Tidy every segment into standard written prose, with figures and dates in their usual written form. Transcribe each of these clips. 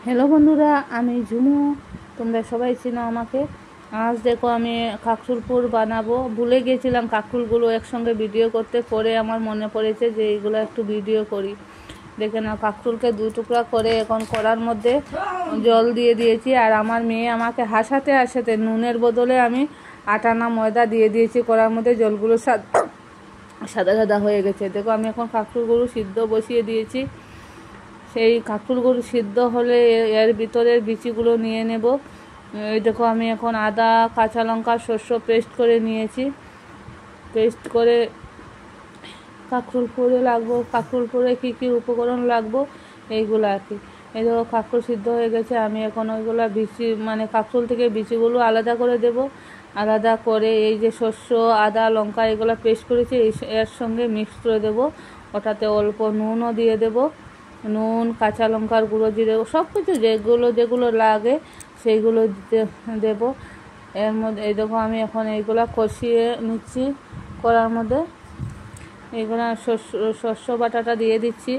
Hello বন্ধুরা, আমি ঝুমু। তোমরা সবাই চিনো আমাকে। আজ দেখো আমি কাঁকরুল পুর বানাবো। ভুলে গিয়েছিলাম কাঁকরুলগুলো একসঙ্গে ভিডিও করতে, পরে আমার মনে পড়েছে যে এইগুলো একটু ভিডিও করি। দেখে না, কাঁকরুলকে 2 টুকরা করে এখন কড়ার মধ্যে জল দিয়ে দিয়েছি। আর আমার মেয়ে আমাকে হাসাতে হাসাতে নুনের বদলে আমি আটা না ময়দা দিয়ে দিয়েছি কড়ার মধ্যে। জলগুলো সাদা সাদা হয়ে গেছে। দেখো আমি এখন কাঁকরুলগুলো সিদ্ধ বসিয়ে দিয়েছি। সেই কাঁকরুলগুলো সিদ্ধ হলে এর ভিতরের বিচিগুলো নিয়ে নেব। এই দেখো আমি এখন আদা, কাঁচা লঙ্কা, শস্য পেস্ট করে নিয়েছি। পেস্ট করে কাঁকরুল পুরে লাগবো। কাঁকরুল পুরে কী কী উপকরণ লাগবো এইগুলো আর কি। এই দেখো কাঁকরুল সিদ্ধ হয়ে গেছে। আমি এখন ওইগুলো বিচি কাঁকরুল থেকে বিচিগুলো আলাদা করে দেব। আলাদা করে এই যে শস্য, আদা, লঙ্কা এগুলো পেস্ট করেছি এর সঙ্গে মিক্স করে দেব। ওটাতে অল্প নুনও দিয়ে দেব। নুন, কাঁচা লঙ্কার গুঁড়ো, জিরে, সব কিছু যেগুলো লাগে সেইগুলো দিতে দেব এর মধ্যে। এই দেখো আমি এখন এইগুলো কষিয়ে নিচ্ছি কড়ার মধ্যে। এইগুলো শস্য বাটাটা দিয়ে দিচ্ছি।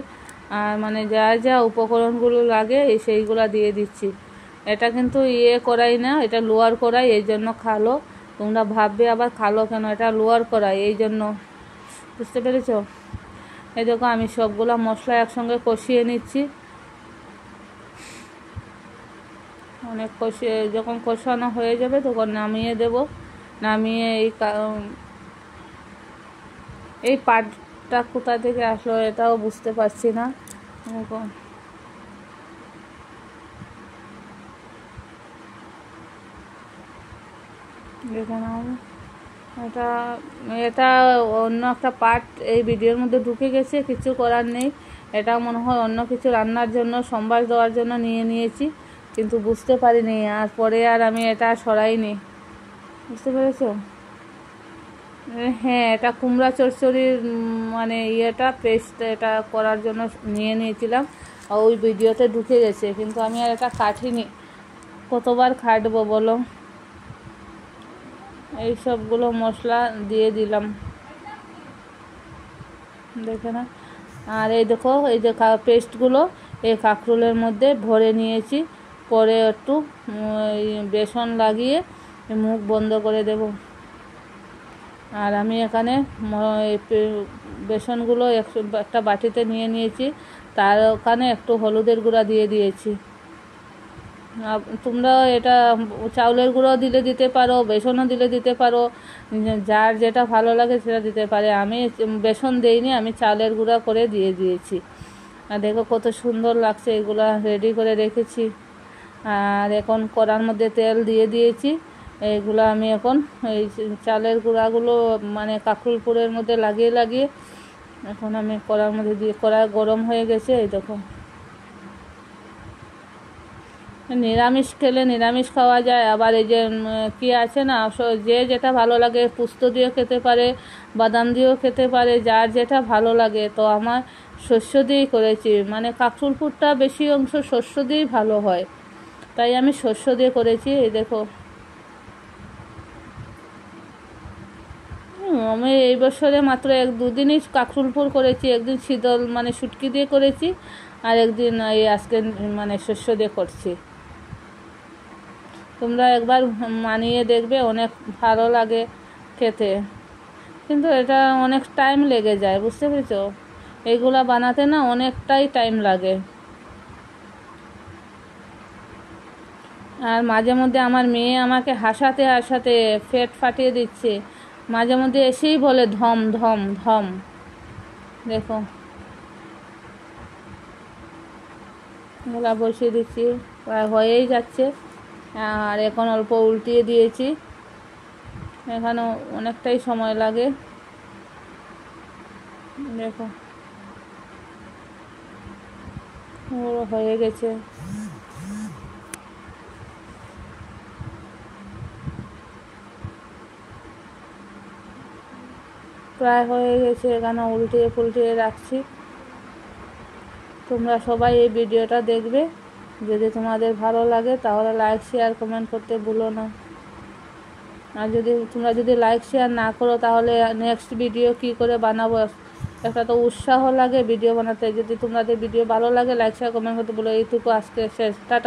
আর যা যা উপকরণগুলো লাগে সেইগুলো দিয়ে দিচ্ছি। এটা কিন্তু কড়াই না, এটা লোয়ার কড়াই, এই জন্য খালো। তোমরা ভাববে আবার খালো কেন, এটা লোয়ার কড়াই, এই জন্য। বুঝতে পেরেছ? এই দেখো আমি সবগুলো মশলা একসঙ্গে কষিয়ে নিচ্ছি। অনেক যখন কষানো হয়ে যাবে তখন নামিয়ে দেব। নামিয়ে এই পাটটা কোথা থেকে আসলো এটাও বুঝতে পারছি না। দেখে নাও, এটা অন্য একটা পার্ট এই ভিডিওর মধ্যে ঢুকে গেছে, কিছু করার নেই। এটা মনে হয় অন্য কিছু রান্নার জন্য, সম্বাস দেওয়ার জন্য নিয়েছি, কিন্তু বুঝতে পারিনি। আর পরে আর আমি এটা সরাইনি। বুঝতে পেরেছ? হ্যাঁ, এটা কুমড়া চচ্চড়ির ইয়েটা পেস্ট এটা করার জন্য নিয়েছিলাম। ওই ভিডিওতে ঢুকে গেছে, কিন্তু আমি আর এটা কাটিনি। কতবার কাটবো বলো? এই সবগুলো মশলা দিয়ে দিলাম, দেখে না। আর এই দেখো এই যে পেস্টগুলো এই কাঁকরুলের মধ্যে ভরে নিয়েছি। পরে একটু বেসন লাগিয়ে মুখ বন্ধ করে দেব। আর আমি এখানে বেসনগুলো একটা বাটিতে নিয়ে নিয়েছি। তার ওখানে একটু হলুদের গুঁড়া দিয়ে দিয়েছি। তোমরা এটা চাউলের গুঁড়ো দিলে দিতে পারো, বেসনও দিলে দিতে পারো, যার যেটা ভালো লাগে সেটা দিতে পারে। আমি বেসন দিইনি, আমি চাউলের গুঁড়া করে দিয়ে দিয়েছি। আর দেখো কত সুন্দর লাগছে। এগুলো রেডি করে রেখেছি। আর এখন কড়ার মধ্যে তেল দিয়ে দিয়েছি। এইগুলো আমি এখন এই চালের গুঁড়াগুলো কাঁকরুল পুরের মধ্যে লাগিয়ে এখন আমি কড়ার মধ্যে দিয়ে, কড়া গরম হয়ে গেছে। এই দেখো, নিরামিষ খেলে নিরামিষ খাওয়া যায়। আবার এই যে কি আছে না, যে যেটা ভালো লাগে পোস্ত দিয়েও খেতে পারে, বাদাম দিয়েও খেতে পারে, যার যেটা ভালো লাগে। তো আমার শস্য দিয়েই করেছি, কাঁকরুল পুরটা বেশি অংশ শস্য দিয়েই ভালো হয়, তাই আমি শস্য দিয়ে করেছি। এই দেখো, আমি এই বছরে মাত্র 1-2 দিনই কাঁকরুল পুর করেছি। একদিন শীতল শুটকি দিয়ে করেছি, আর একদিন এই আজকে শস্য দিয়ে করছি। তোমরা একবার মানিয়ে দেখবে, অনেক ভালো লাগে খেতে। কিন্তু এটা অনেক টাইম লেগে যায়, বুঝতে পেরেছ? এইগুলা বানাতে না অনেকটাই টাইম লাগে। আর মাঝে মধ্যে আমার মেয়ে আমাকে হাসাতে হাসাতে পেট ফাটিয়ে দিচ্ছে। মাঝে মধ্যে এসেই বলে ধম ধম ধম। দেখো, এগুলা বসিয়ে দিচ্ছি, প্রায় হয়েই যাচ্ছে। আর এখন অল্প উল্টিয়ে দিয়েছি, এখানে অনেকটাই সময় লাগে। দেখো হয়ে গেছে। প্রায় হয়ে গেছে, এখানে উল্টিয়ে ফুলটিয়ে রাখছি। তোমরা সবাই এই ভিডিওটা দেখবে। যদি তোমাদের ভালো লাগে তাহলে লাইক, শেয়ার, কমেন্ট করতে ভুলো না। আর তোমরা যদি লাইক শেয়ার না করো তাহলে নেক্সট ভিডিও কি করে বানাবো একটা তো উৎসাহ লাগে ভিডিও বানাতে। যদি তোমাদের ভিডিও ভালো লাগে লাইক শেয়ার কমেন্ট করতে বলো। এইটুকু আজকে শেষ, টাটা।